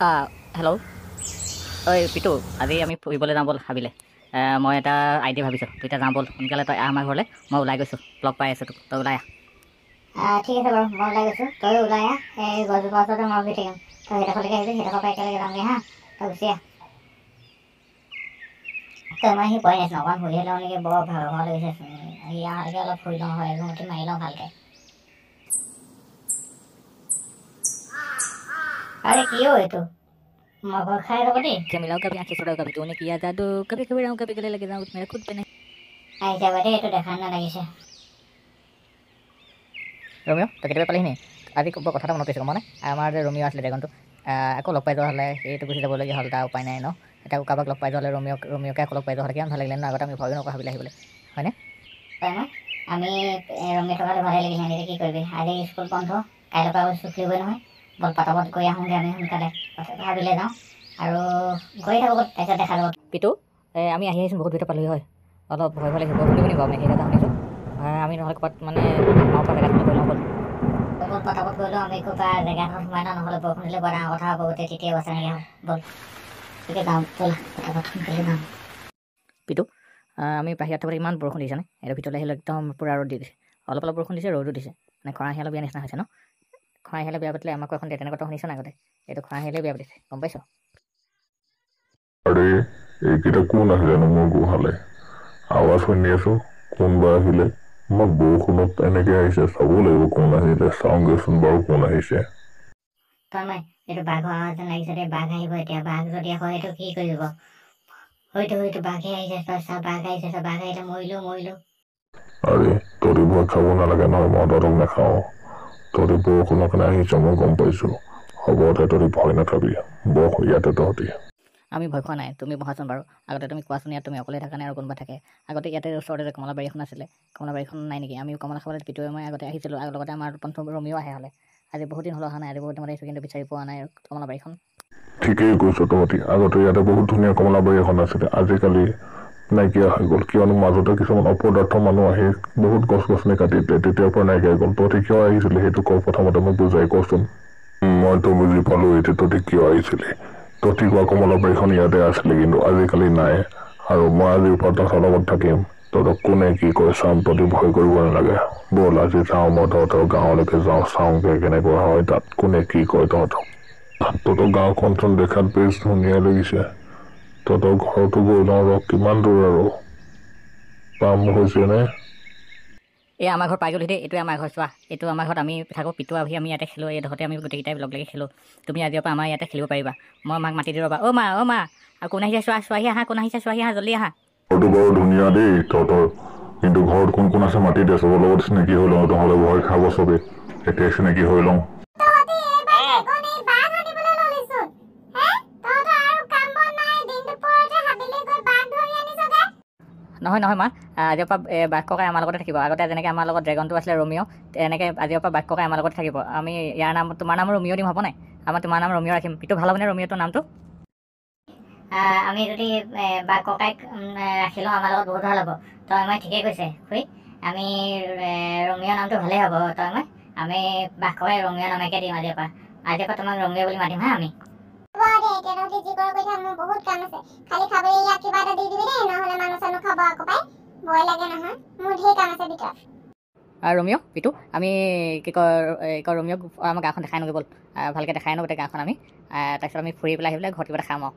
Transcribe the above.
Hello' ঐ পিটু, আজি আমি ফুৰিবলৈ যাওঁ ব'ল হাবিলে। মই এটা আইডিয়া ভাবিছোঁ, তই এতিয়া যাওঁ ব'ল, সোনকালে তই আহ আমাৰ ঘৰলৈ। মই ওলাই গৈছোঁ, লগ পাই আছোঁ তোক, তই ওলাই আহ। ঠিক আছে বাৰু, মই ওলাই গৈছোঁ, তই ওলাই আহ। এই গছজোপা ওচৰতে মই ৰখি থাকিম। তই সেইডোখৰলৈকে আহিবি, সেইডোখৰ পৰা একেলগে যামগৈ হা। তই গুচি আহ। তই মই সি পোৱাই নাছিলো, অকণমান ফুৰি লওঁ নেকি, বৰ ভাগৰ লাগিছে। সি অহালৈকে অলপ ফুৰি লওঁ, হয় এঘুমুঠি মাৰি লওঁ ভালকৈ। अरे क्यों है तू मगर खाए तो बड़ी क्या मिलाओ, कभी आंखें छुड़ाओ, कभी तूने किया जादू, कभी कभी रहूं, कभी गले लगे जाऊं, मेरा खुद पे नहीं। ऐसा बड़ी तो देखा ना लगी से ৰমিঅ, তই কেতিয়াবা পালিহি নি? আজি বৰ কথা এটা মনত পৰিছে, মানে আমাৰ যে ৰমিঅ আছিলে ড্ৰেগনটো, আকৌ লগ পাই যোৱা হ'লে সেইটো গুচি যাবলগীয়া হ'ল, তাৰ উপায় নাই ন। এতিয়া আকৌ কাৰোবাক লগ পাই যোৱা হ'লে ৰমিঅকে আকৌ লগ পাই যোৱা হ'লে কিমান ভাল লাগিলে ন। আগতে আমি ভয়ো নকৰা ভাবিলে আহিবলৈ, হয়নে? আমি ৰমি থকাটো ভালে লাগিছে। এনেকৈ কি কৰিবি, আজি স্কুল বন্ধ, কাইলৈৰ পৰা স্কুল খুলিবই নহয়। বল পটাপট গৈ আহোঁগৈ আমি সোনকালে, ভাবিলে যাওঁ আৰু গৈ থাকোঁ, তাৰপিছত দেখা যাব। পিটু, আমি আহি আহিছোঁ, বহুত ভিতৰত পালোহি হয়। অলপ ভয় ভয় লাগিছে, বৰষুণ দিব নি বাৰু, মেঘ এটা শুনিছোঁ। আমি নহ'লে ক'ৰবাত মানে মাৰ পৰা জেগাত গৈ লওঁ ব'ল। বল পটাপট গৈ লওঁ, আমি ক'ৰবাত জেগাখন সোমাই লওঁ, নহ'লে বৰষুণ দিলে বৰ ডাঙৰ কথা হ'ব, গোটেই তেতিয়াই বাচা নাইকিয়া হ'ব। বল তেতিয়া যাওঁ, ব'লা পটাপট সোনকালে যাওঁ। পিটু, আমি বাহিৰত থাকোঁতে ইমান বৰষুণ দিছেনে? এইটো ভিতৰলৈ আহিলে একদম পূৰা ৰ'দ দি দিছে। অলপ অলপ বৰষুণ দিছে, ৰ'দো দিছে, মানে খৰাং শিয়ালৰ বিয়া নিচিনা হৈছে ন। খৰাং শিয়ালে বিয়া পাতিলে আমাকো এখন দিয়ে, তেনেকুৱা শুনিছ নাই আগতে? এইটো খৰাং শিয়ালে বিয়া পাতিছে, গম পাইছ? আৰে এইকেইটা কোন আহিলেনো মোৰ গোহালে? আৱাজ শুনি আছো, কোনোবা আহিলে। মই বৰষুণত এনেকে আহিছে, চাব লাগিব কোন আহিলে, চাওঁগেচোন বাৰু কোন আহিছে। তই এইটো বাঘৰ আৱাজ যেন লাগিছে দেই, বাঘ আহিব এতিয়া। বাঘ যদি আকৌ এইটো কি কৰিব, হয়তো বাঘে আহিছে, তই চা বাঘ আহিছে, চা বাঘ আহিলে মৰিলো। আৰে তহঁতি ভয় খাব নালাগে নহয়, মই তহঁতক নাখাওঁ। তহঁতি বৰষুণৰ কাৰণে আহিছ, মই গম পাইছো। হ'ব দে, তহঁতি ভয় নাখাবি, বৰষুণ ইয়াতে তহঁতি। আমি ভয় খোৱা নাই, তুমি বহাচোন বাৰু। আগতে তুমি কোৱাচোন, ইয়াত তুমি অকলে থাকা নাই আৰু কোনোবা থাকে? আগতে ইয়াতে ওচৰতে যে কমলাবাৰী এখন আছিলে, কমলাবাৰীখন নাই নেকি? আমি কমলা খাবলৈ পিটুৱে মই আগতে আহিছিলোঁ, আৰু লগতে আমাৰ বন্ধু ৰমিও আহে হ'লে। আজি বহুত দিন হ'ল অহা নাই, আজি বহুত দিনত আহিছোঁ, কিন্তু বিচাৰি পোৱা নাই কমলাবাৰীখন। ঠিকেই কৈছ তহঁতি, আগতে ইয়াতে বহুত ধুনীয়া কমলাবাৰী এখন আছিলে, আজিকালি নাইকিয়া হৈ গ'ল। কিয়নো মাজতে কিছুমান অপদাৰ্থ মানুহ আহি বহুত গছ গছনি কাটি দিলে, তেতিয়াৰ পৰা নাইকিয়া হৈ গ'ল। তহঁতি কিয় আহিছিলি সেইটো ক, প্ৰথমতে মোক বুজাই কচোন। মইতো বুজি পালো এতিয়া তহঁতি কিয় আহিছিলি। তহঁতি কোৱা কমলাবাৰীখন ইয়াতে আছিলে, কিন্তু আজিকালি নাই। আৰু মই আজিৰ পৰা তহঁতৰ লগত থাকিম, তহঁতক কোনে কি কয় চাম, তহঁতি ভয় কৰিব নালাগে। ব'ল আজি যাওঁ, মই তহঁতৰ গাঁৱলৈকে যাওঁ, চাওঁগে কেনেকুৱা হয় তাত, কোনে কি কয় তহঁতক। তহঁতৰ গাঁওখনচোন দেখাত বেছ ধুনীয়া লাগিছে। তহঁতৰ ঘৰটো গৈ লওঁ ৰ, কিমান দূৰ আৰু পাম হৈছেনে? এই আমাৰ ঘৰ পাই গ'লহি দেই, এইটোৱে আমাৰ ঘৰ, চোৱা। এইটো আমাৰ ঘৰত আমি থাকোঁ, পিটু আহি আমি ইয়াতে খেলোঁ, এই ডোখৰতে আমি গোটেইকেইটাই লগ লাগি খেলোঁ। তুমি আজিৰ পৰা আমাৰ ইয়াতে খেলিব পাৰিবা। মই মাক মাতি দিওঁ ৰ'বা। অ' মা, আৰু কোন আহিছে চোৱাহি আহা, কোন আহিছে চোৱাহি আহা, জল্দি আহা। ঘৰটো বাৰু ধুনীয়া দেই তহঁতৰ, কিন্তু ঘৰত কোন কোন আছে মাতি দে, চবৰ লগত চিনাকি হৈ লওঁ, নহ'লে ভয় খাব চবেই। এতিয়া চিনাকি হৈ লওঁ। নহয় মা, আজিৰ পৰা বাঘ ককাই আমাৰ লগতে থাকিব। আগতে যেনেকৈ আমাৰ লগত ড্ৰেগনটো আছিলে ৰমিঅ, এনেকৈ আজিৰ পৰা বাঘ ককাই আমাৰ লগত থাকিব। আমি ইয়াৰ নাম, তোমাৰ নাম ৰমিঅ দিম, হ'ব নাই? তোমাৰ নাম ৰমিঅ ৰাখিম। পিটু ভাল হ'বনে ৰমিঅটোৰ নামটো? আমি যদি বাঘ ককাইক ৰাখি লওঁ, আমাৰ লগত বহুত ভাল হ'ব। তই মই ঠিকেই কৈছে খুৰী, আমি ৰমিঅ নামটো ভালেই হ'ব। আমি বাঘ ককাই ৰমিঅ নামকে দিম আজিৰ পৰা তোমাক ৰমিঅ বুলি মাতিম হা আমি। মোৰ বহুত কাম আছে, খালি খাবলৈ ইয়াক কিবা এটা দি দিবি দেই, নহ'লে মানুহ চানুহ খাব আকৌ পাই, ভয় লাগে নহয়, মোৰ ঢেৰ কাম আছে ভিতৰত। আৰু ৰমিঅ, পিটু, আমি কি কয় ৰমিঅক আমাৰ গাঁওখন দেখাই আনোগৈ ব'ল। ভালকৈ দেখাই আনো গোটেই গাঁওখন আমি, তাৰপিছত আমি ফুৰি পেলাই আহি পেলাই ঘৰত কিবা এটা খাম আৰু।